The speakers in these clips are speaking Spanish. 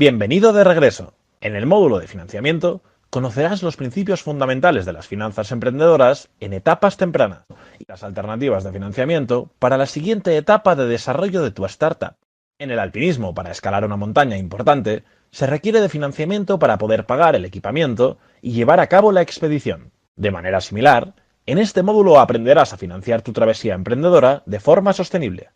Bienvenido de regreso. En el módulo de financiamiento conocerás los principios fundamentales de las finanzas emprendedoras en etapas tempranas y las alternativas de financiamiento para la siguiente etapa de desarrollo de tu startup. En el alpinismo, para escalar una montaña importante, se requiere de financiamiento para poder pagar el equipamiento y llevar a cabo la expedición. De manera similar, en este módulo aprenderás a financiar tu travesía emprendedora de forma sostenible.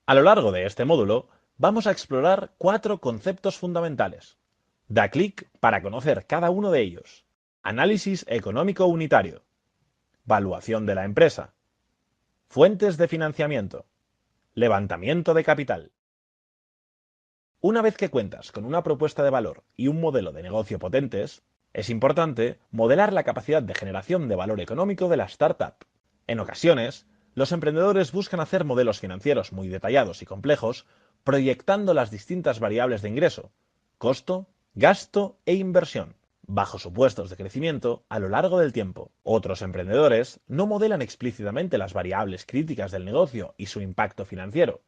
A lo largo de este módulo, vamos a explorar 4 conceptos fundamentales. Da clic para conocer cada uno de ellos. Análisis económico unitario. Valuación de la empresa. Fuentes de financiamiento. Levantamiento de capital. Una vez que cuentas con una propuesta de valor y un modelo de negocio potentes, es importante modelar la capacidad de generación de valor económico de la startup. En ocasiones, los emprendedores buscan hacer modelos financieros muy detallados y complejos, proyectando las distintas variables de ingreso, costo, gasto e inversión, bajo supuestos de crecimiento a lo largo del tiempo. Otros emprendedores no modelan explícitamente las variables críticas del negocio y su impacto financiero,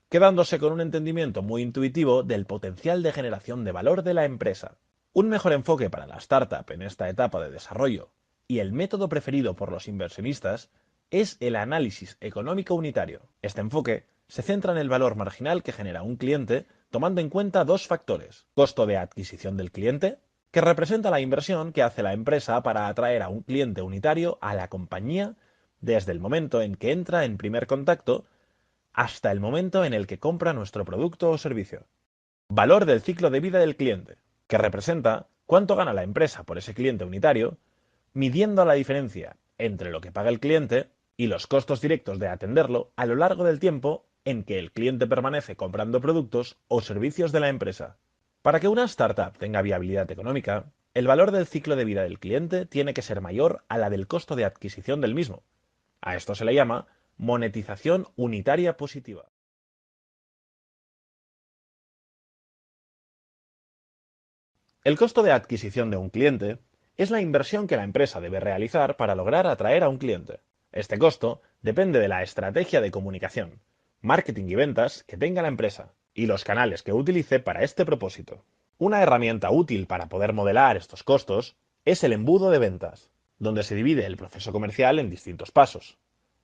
quedándose con un entendimiento muy intuitivo del potencial de generación de valor de la empresa. Un mejor enfoque para la startup en esta etapa de desarrollo y el método preferido por los inversionistas es el análisis económico unitario. Este enfoque se centra en el valor marginal que genera un cliente tomando en cuenta 2 factores: costo de adquisición del cliente, que representa la inversión que hace la empresa para atraer a un cliente unitario a la compañía desde el momento en que entra en primer contacto hasta el momento en el que compra nuestro producto o servicio. Valor del ciclo de vida del cliente, que representa cuánto gana la empresa por ese cliente unitario, midiendo la diferencia entre lo que paga el cliente y los costos directos de atenderlo a lo largo del tiempo en que el cliente permanece comprando productos o servicios de la empresa. Para que una startup tenga viabilidad económica, el valor del ciclo de vida del cliente tiene que ser mayor a la del costo de adquisición del mismo. A esto se le llama monetización unitaria positiva. El costo de adquisición de un cliente es la inversión que la empresa debe realizar para lograr atraer a un cliente. Este costo depende de la estrategia de comunicación, marketing y ventas que tenga la empresa y los canales que utilice para este propósito. Una herramienta útil para poder modelar estos costos es el embudo de ventas, donde se divide el proceso comercial en distintos pasos.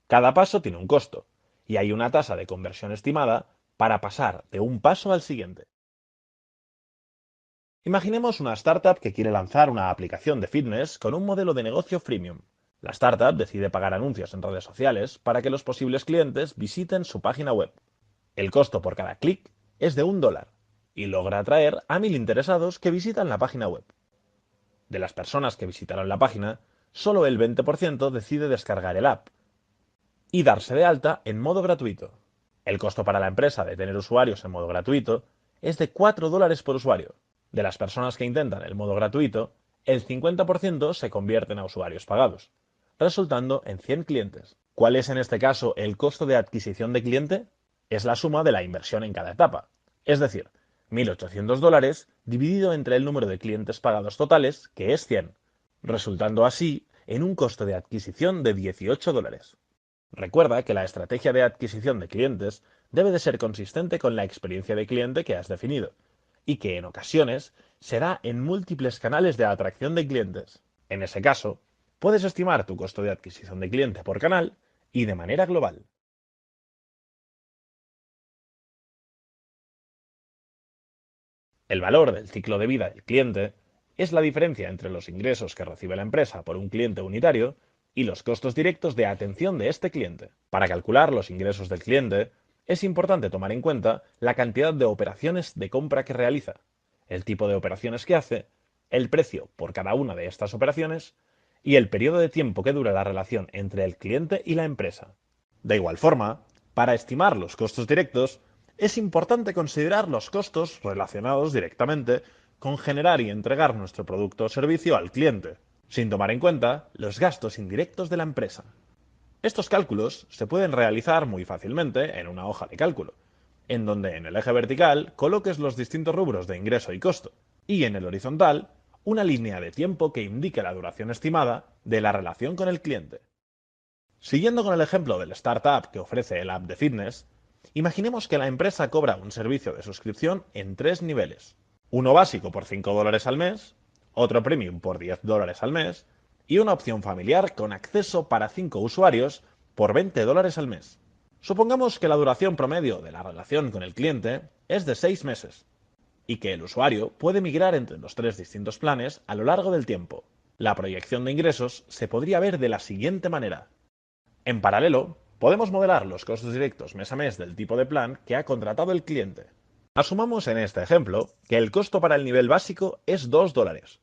Cada paso tiene un costo y hay una tasa de conversión estimada para pasar de un paso al siguiente. Imaginemos una startup que quiere lanzar una aplicación de fitness con un modelo de negocio freemium. La startup decide pagar anuncios en redes sociales para que los posibles clientes visiten su página web. El costo por cada clic es de $1 y logra atraer a 1000 interesados que visitan la página web. De las personas que visitaron la página, solo el 20% decide descargar el app y darse de alta en modo gratuito. El costo para la empresa de tener usuarios en modo gratuito es de $4 por usuario. De las personas que intentan el modo gratuito, el 50% se convierten a usuarios pagados, resultando en 100 clientes. ¿Cuál es en este caso el costo de adquisición de cliente? Es la suma de la inversión en cada etapa, es decir, $1800 dividido entre el número de clientes pagados totales, que es 100, resultando así en un costo de adquisición de $18. Recuerda que la estrategia de adquisición de clientes debe de ser consistente con la experiencia de cliente que has definido y que en ocasiones se da en múltiples canales de atracción de clientes. En ese caso, puedes estimar tu costo de adquisición de cliente por canal y de manera global. El valor del ciclo de vida del cliente es la diferencia entre los ingresos que recibe la empresa por un cliente unitario y los costos directos de atención de este cliente. Para calcular los ingresos del cliente, es importante tomar en cuenta la cantidad de operaciones de compra que realiza, el tipo de operaciones que hace, el precio por cada una de estas operaciones y el periodo de tiempo que dura la relación entre el cliente y la empresa. De igual forma, para estimar los costos directos, es importante considerar los costos relacionados directamente con generar y entregar nuestro producto o servicio al cliente, sin tomar en cuenta los gastos indirectos de la empresa. Estos cálculos se pueden realizar muy fácilmente en una hoja de cálculo, en donde en el eje vertical coloques los distintos rubros de ingreso y costo, y en el horizontal una línea de tiempo que indique la duración estimada de la relación con el cliente. Siguiendo con el ejemplo del startup que ofrece el app de fitness, Imaginemos que la empresa cobra un servicio de suscripción en tres niveles. Uno básico por $5 al mes, otro premium por $10 al mes y una opción familiar con acceso para 5 usuarios por $20 al mes. Supongamos que la duración promedio de la relación con el cliente es de 6 meses y que el usuario puede migrar entre los tres distintos planes a lo largo del tiempo. La proyección de ingresos se podría ver de la siguiente manera. En paralelo, podemos modelar los costos directos mes a mes del tipo de plan que ha contratado el cliente. Asumamos en este ejemplo que el costo para el nivel básico es $2,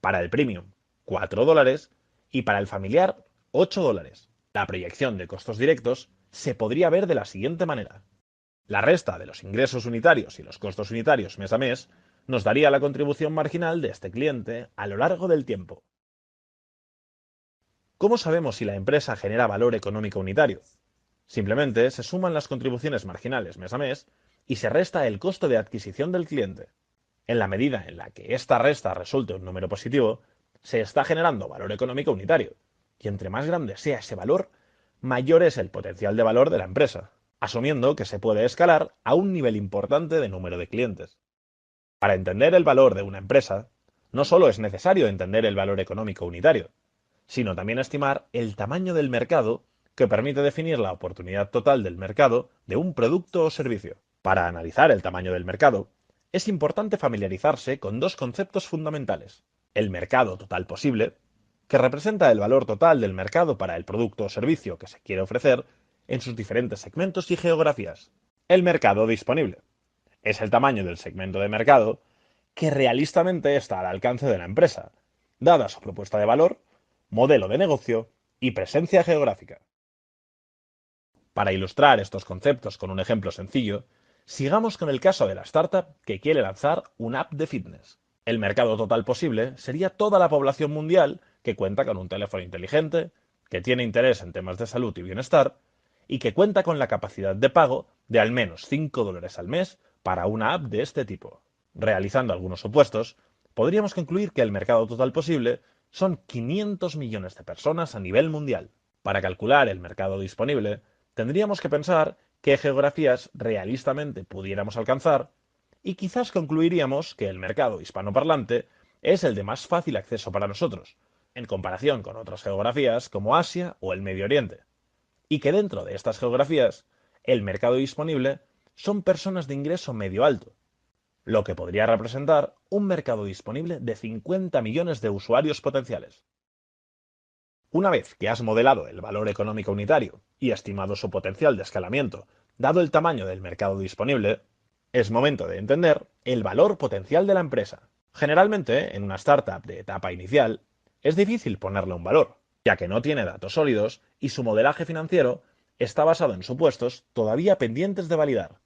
para el premium $4 y para el familiar $8. La proyección de costos directos se podría ver de la siguiente manera. La resta de los ingresos unitarios y los costos unitarios mes a mes nos daría la contribución marginal de este cliente a lo largo del tiempo. ¿Cómo sabemos si la empresa genera valor económico unitario? Simplemente se suman las contribuciones marginales mes a mes y se resta el costo de adquisición del cliente. En la medida en la que esta resta resulte un número positivo, se está generando valor económico unitario, y entre más grande sea ese valor, mayor es el potencial de valor de la empresa, asumiendo que se puede escalar a un nivel importante de número de clientes. Para entender el valor de una empresa, no solo es necesario entender el valor económico unitario, sino también estimar el tamaño del mercado que permite definir la oportunidad total del mercado de un producto o servicio. Para analizar el tamaño del mercado, es importante familiarizarse con dos conceptos fundamentales. El mercado total posible, que representa el valor total del mercado para el producto o servicio que se quiere ofrecer en sus diferentes segmentos y geografías. El mercado disponible es el tamaño del segmento de mercado que realistamente está al alcance de la empresa, dada su propuesta de valor, modelo de negocio y presencia geográfica. Para ilustrar estos conceptos con un ejemplo sencillo, sigamos con el caso de la startup que quiere lanzar una app de fitness. El mercado total posible sería toda la población mundial que cuenta con un teléfono inteligente, que tiene interés en temas de salud y bienestar, y que cuenta con la capacidad de pago de al menos $5 al mes para una app de este tipo. Realizando algunos supuestos, podríamos concluir que el mercado total posible son 500 millones de personas a nivel mundial. Para calcular el mercado disponible, tendríamos que pensar qué geografías realistamente pudiéramos alcanzar y quizás concluiríamos que el mercado hispanoparlante es el de más fácil acceso para nosotros, en comparación con otras geografías como Asia o el Medio Oriente, y que dentro de estas geografías, el mercado disponible son personas de ingreso medio alto, lo que podría representar un mercado disponible de 50 millones de usuarios potenciales. Una vez que has modelado el valor económico unitario y estimado su potencial de escalamiento, dado el tamaño del mercado disponible, es momento de entender el valor potencial de la empresa. Generalmente, en una startup de etapa inicial, es difícil ponerle un valor, ya que no tiene datos sólidos y su modelaje financiero está basado en supuestos todavía pendientes de validar.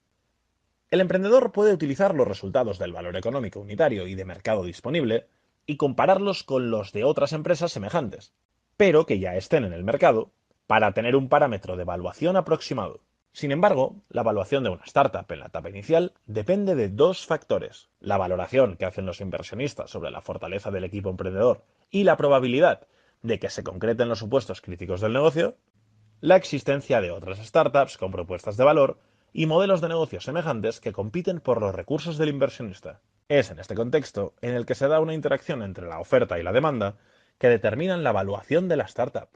El emprendedor puede utilizar los resultados del valor económico unitario y de mercado disponible y compararlos con los de otras empresas semejantes, pero que ya estén en el mercado, para tener un parámetro de evaluación aproximado. Sin embargo, la evaluación de una startup en la etapa inicial depende de dos factores: la valoración que hacen los inversionistas sobre la fortaleza del equipo emprendedor y la probabilidad de que se concreten los supuestos críticos del negocio, la existencia de otras startups con propuestas de valor y modelos de negocios semejantes que compiten por los recursos del inversionista. Es en este contexto en el que se da una interacción entre la oferta y la demanda que determinan la evaluación de la startup.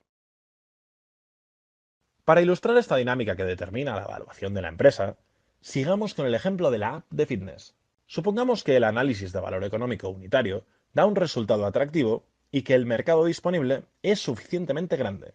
Para ilustrar esta dinámica que determina la evaluación de la empresa, sigamos con el ejemplo de la app de fitness. Supongamos que el análisis de valor económico unitario da un resultado atractivo y que el mercado disponible es suficientemente grande.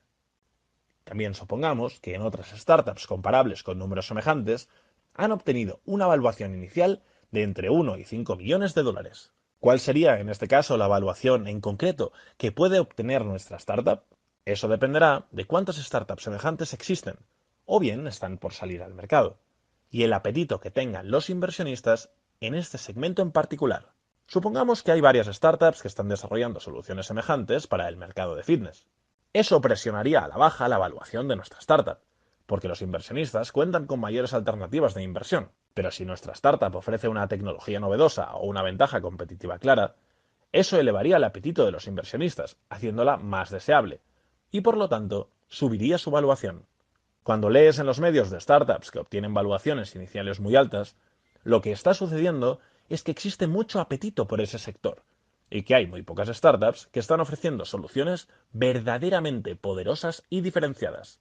También supongamos que en otras startups comparables con números semejantes han obtenido una evaluación inicial de entre 1 y 5 millones de dólares. ¿Cuál sería en este caso la evaluación en concreto que puede obtener nuestra startup? Eso dependerá de cuántas startups semejantes existen, o bien están por salir al mercado, y el apetito que tengan los inversionistas en este segmento en particular. Supongamos que hay varias startups que están desarrollando soluciones semejantes para el mercado de fitness. Eso presionaría a la baja la evaluación de nuestra startup, porque los inversionistas cuentan con mayores alternativas de inversión. Pero si nuestra startup ofrece una tecnología novedosa o una ventaja competitiva clara, eso elevaría el apetito de los inversionistas, haciéndola más deseable, y por lo tanto subiría su valuación. Cuando lees en los medios de startups que obtienen valuaciones iniciales muy altas, lo que está sucediendo es que existe mucho apetito por ese sector y que hay muy pocas startups que están ofreciendo soluciones verdaderamente poderosas y diferenciadas,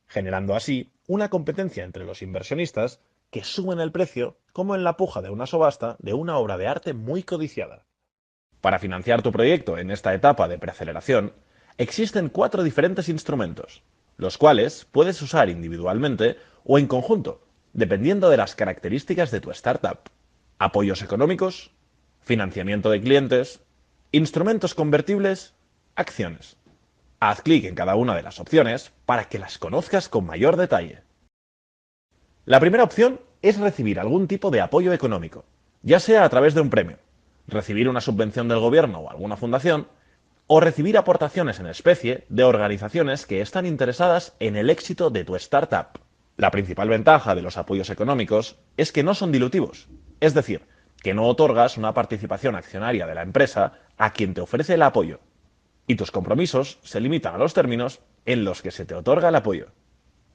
generando así una competencia entre los inversionistas que suben el precio como en la puja de una subasta de una obra de arte muy codiciada. Para financiar tu proyecto en esta etapa de preaceleración, existen 4 diferentes instrumentos, los cuales puedes usar individualmente o en conjunto, dependiendo de las características de tu startup. Apoyos económicos, financiamiento de clientes, instrumentos convertibles, acciones. Haz clic en cada una de las opciones para que las conozcas con mayor detalle. La primera opción es recibir algún tipo de apoyo económico, ya sea a través de un premio, recibir una subvención del gobierno o alguna fundación, o recibir aportaciones en especie de organizaciones que están interesadas en el éxito de tu startup. La principal ventaja de los apoyos económicos es que no son dilutivos, es decir, que no otorgas una participación accionaria de la empresa a quien te ofrece el apoyo, y tus compromisos se limitan a los términos en los que se te otorga el apoyo.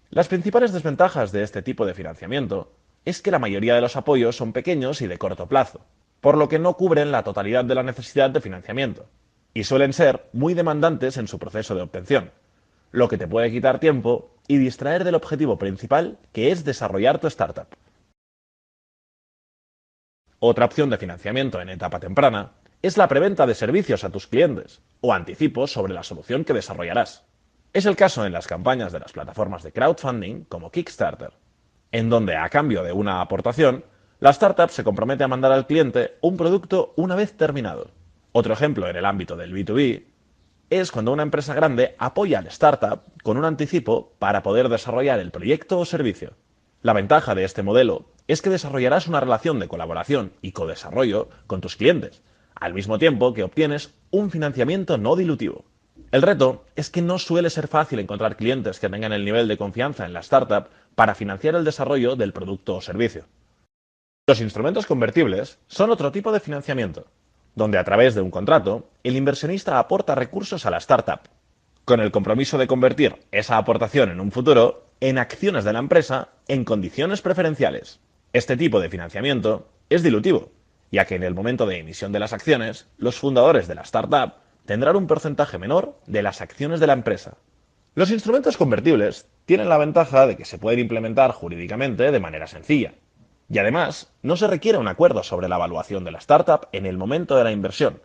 Las principales desventajas de este tipo de financiamiento es que la mayoría de los apoyos son pequeños y de corto plazo, por lo que no cubren la totalidad de la necesidad de financiamiento, y suelen ser muy demandantes en su proceso de obtención, lo que te puede quitar tiempo y distraer del objetivo principal, que es desarrollar tu startup. Otra opción de financiamiento en etapa temprana es la preventa de servicios a tus clientes o anticipos sobre la solución que desarrollarás. Es el caso en las campañas de las plataformas de crowdfunding como Kickstarter, en donde a cambio de una aportación, la startup se compromete a mandar al cliente un producto una vez terminado. Otro ejemplo en el ámbito del B2B es cuando una empresa grande apoya al startup con un anticipo para poder desarrollar el proyecto o servicio. La ventaja de este modelo es que desarrollarás una relación de colaboración y codesarrollo con tus clientes, al mismo tiempo que obtienes un financiamiento no dilutivo. El reto es que no suele ser fácil encontrar clientes que tengan el nivel de confianza en la startup para financiar el desarrollo del producto o servicio. Los instrumentos convertibles son otro tipo de financiamiento, donde a través de un contrato, el inversionista aporta recursos a la startup, con el compromiso de convertir esa aportación en un futuro en acciones de la empresa en condiciones preferenciales. Este tipo de financiamiento es dilutivo, ya que en el momento de emisión de las acciones, los fundadores de la startup tendrán un porcentaje menor de las acciones de la empresa. Los instrumentos convertibles tienen la ventaja de que se pueden implementar jurídicamente de manera sencilla. Y además, no se requiere un acuerdo sobre la evaluación de la startup en el momento de la inversión,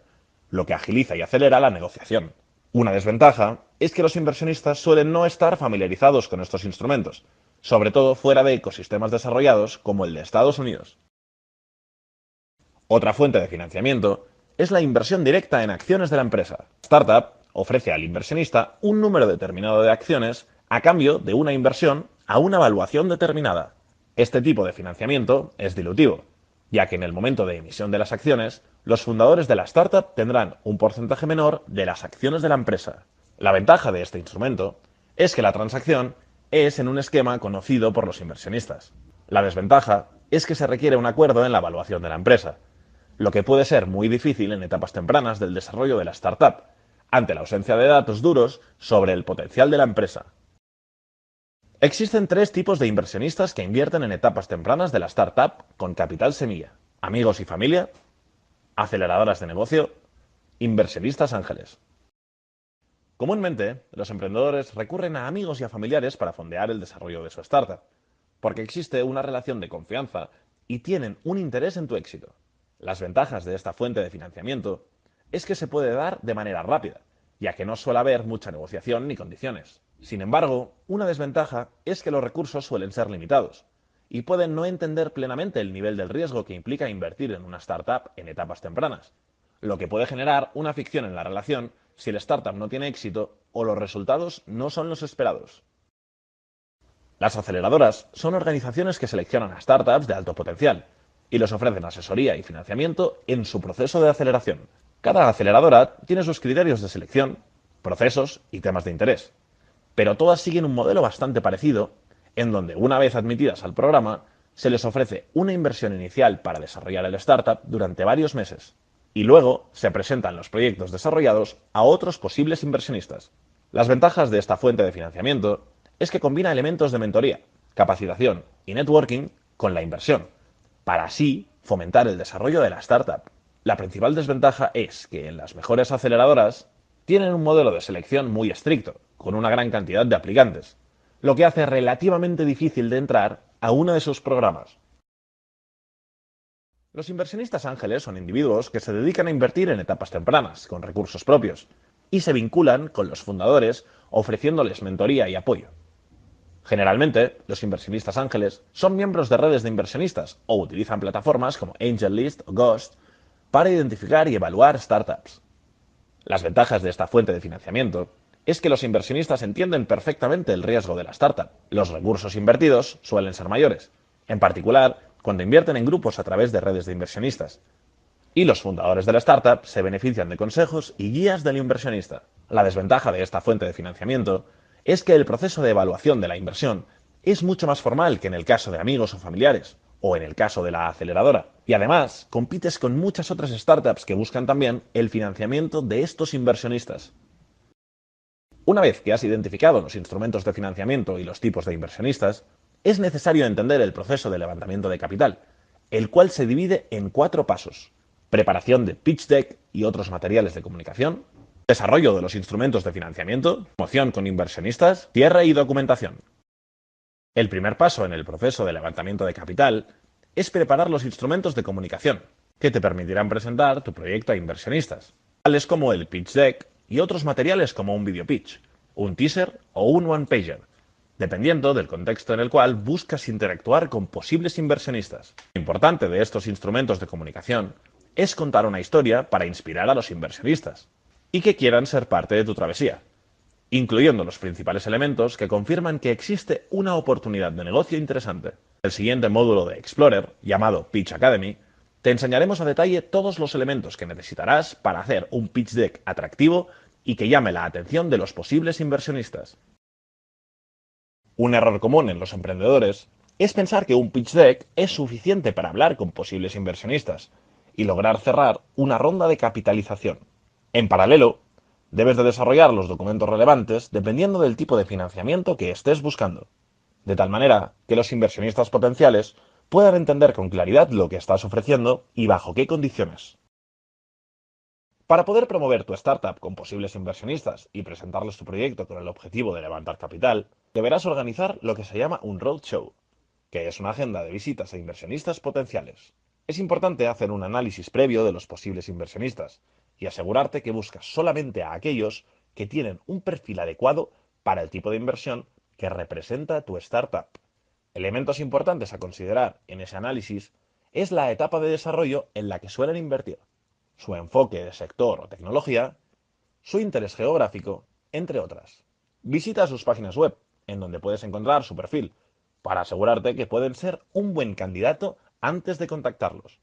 lo que agiliza y acelera la negociación. Una desventaja es que los inversionistas suelen no estar familiarizados con estos instrumentos, sobre todo fuera de ecosistemas desarrollados como el de Estados Unidos. Otra fuente de financiamiento es la inversión directa en acciones de la empresa. La startup ofrece al inversionista un número determinado de acciones a cambio de una inversión a una evaluación determinada. Este tipo de financiamiento es dilutivo, ya que en el momento de emisión de las acciones, los fundadores de la startup tendrán un porcentaje menor de las acciones de la empresa. La ventaja de este instrumento es que la transacción es en un esquema conocido por los inversionistas. La desventaja es que se requiere un acuerdo en la evaluación de la empresa, lo que puede ser muy difícil en etapas tempranas del desarrollo de la startup, ante la ausencia de datos duros sobre el potencial de la empresa. Existen 3 tipos de inversionistas que invierten en etapas tempranas de la startup con capital semilla: amigos y familia, aceleradoras de negocio, inversionistas ángeles. Comúnmente, los emprendedores recurren a amigos y a familiares para fondear el desarrollo de su startup, porque existe una relación de confianza y tienen un interés en tu éxito. Las ventajas de esta fuente de financiamiento es que se puede dar de manera rápida, ya que no suele haber mucha negociación ni condiciones. Sin embargo, una desventaja es que los recursos suelen ser limitados y pueden no entender plenamente el nivel del riesgo que implica invertir en una startup en etapas tempranas, lo que puede generar una fricción en la relación si el startup no tiene éxito o los resultados no son los esperados. Las aceleradoras son organizaciones que seleccionan a startups de alto potencial y les ofrecen asesoría y financiamiento en su proceso de aceleración. Cada aceleradora tiene sus criterios de selección, procesos y temas de interés, pero todas siguen un modelo bastante parecido, en donde una vez admitidas al programa, se les ofrece una inversión inicial para desarrollar el startup durante varios meses, y luego se presentan los proyectos desarrollados a otros posibles inversionistas. Las ventajas de esta fuente de financiamiento es que combina elementos de mentoría, capacitación y networking con la inversión, para así fomentar el desarrollo de la startup. La principal desventaja es que en las mejores aceleradoras tienen un modelo de selección muy estricto, con una gran cantidad de aplicantes, lo que hace relativamente difícil de entrar a uno de sus programas. Los inversionistas ángeles son individuos que se dedican a invertir en etapas tempranas, con recursos propios, y se vinculan con los fundadores ofreciéndoles mentoría y apoyo. Generalmente, los inversionistas ángeles son miembros de redes de inversionistas o utilizan plataformas como AngelList o Ghost para identificar y evaluar startups. Las ventajas de esta fuente de financiamiento es que los inversionistas entienden perfectamente el riesgo de la startup. Los recursos invertidos suelen ser mayores, en particular cuando invierten en grupos a través de redes de inversionistas. Y los fundadores de la startup se benefician de consejos y guías del inversionista. La desventaja de esta fuente de financiamiento es que el proceso de evaluación de la inversión es mucho más formal que en el caso de amigos o familiares, o en el caso de la aceleradora. Y además, compites con muchas otras startups que buscan también el financiamiento de estos inversionistas. Una vez que has identificado los instrumentos de financiamiento y los tipos de inversionistas, es necesario entender el proceso de levantamiento de capital, el cual se divide en 4 pasos: preparación de pitch deck y otros materiales de comunicación, desarrollo de los instrumentos de financiamiento, promoción con inversionistas, cierre y documentación. El primer paso en el proceso de levantamiento de capital es preparar los instrumentos de comunicación, que te permitirán presentar tu proyecto a inversionistas, tales como el pitch deck y otros materiales como un video pitch, un teaser o un one-pager, dependiendo del contexto en el cual buscas interactuar con posibles inversionistas. Lo importante de estos instrumentos de comunicación es contar una historia para inspirar a los inversionistas y que quieran ser parte de tu travesía, incluyendo los principales elementos que confirman que existe una oportunidad de negocio interesante. En el siguiente módulo de Explorer, llamado Pitch Academy, te enseñaremos a detalle todos los elementos que necesitarás para hacer un pitch deck atractivo y que llame la atención de los posibles inversionistas. Un error común en los emprendedores es pensar que un pitch deck es suficiente para hablar con posibles inversionistas y lograr cerrar una ronda de capitalización. En paralelo, debes de desarrollar los documentos relevantes dependiendo del tipo de financiamiento que estés buscando, de tal manera que los inversionistas potenciales puedan entender con claridad lo que estás ofreciendo y bajo qué condiciones. Para poder promover tu startup con posibles inversionistas y presentarles tu proyecto con el objetivo de levantar capital, deberás organizar lo que se llama un roadshow, que es una agenda de visitas a inversionistas potenciales. Es importante hacer un análisis previo de los posibles inversionistas y asegurarte que buscas solamente a aquellos que tienen un perfil adecuado para el tipo de inversión que representa tu startup. Elementos importantes a considerar en ese análisis es la etapa de desarrollo en la que suelen invertir, su enfoque de sector o tecnología, su interés geográfico, entre otras. Visita sus páginas web, en donde puedes encontrar su perfil, para asegurarte que pueden ser un buen candidato antes de contactarlos.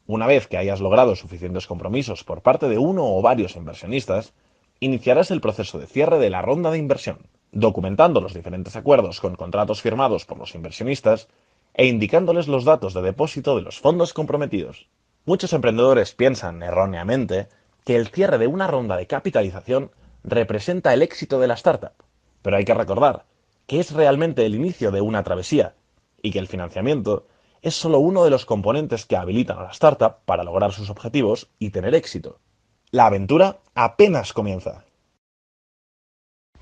Una vez que hayas logrado suficientes compromisos por parte de uno o varios inversionistas, iniciarás el proceso de cierre de la ronda de inversión, documentando los diferentes acuerdos con contratos firmados por los inversionistas e indicándoles los datos de depósito de los fondos comprometidos. Muchos emprendedores piensan erróneamente que el cierre de una ronda de capitalización representa el éxito de la startup, pero hay que recordar que es realmente el inicio de una travesía y que el financiamiento es solo uno de los componentes que habilitan a la startup para lograr sus objetivos y tener éxito. La aventura apenas comienza.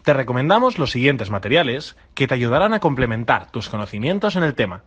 Te recomendamos los siguientes materiales que te ayudarán a complementar tus conocimientos en el tema.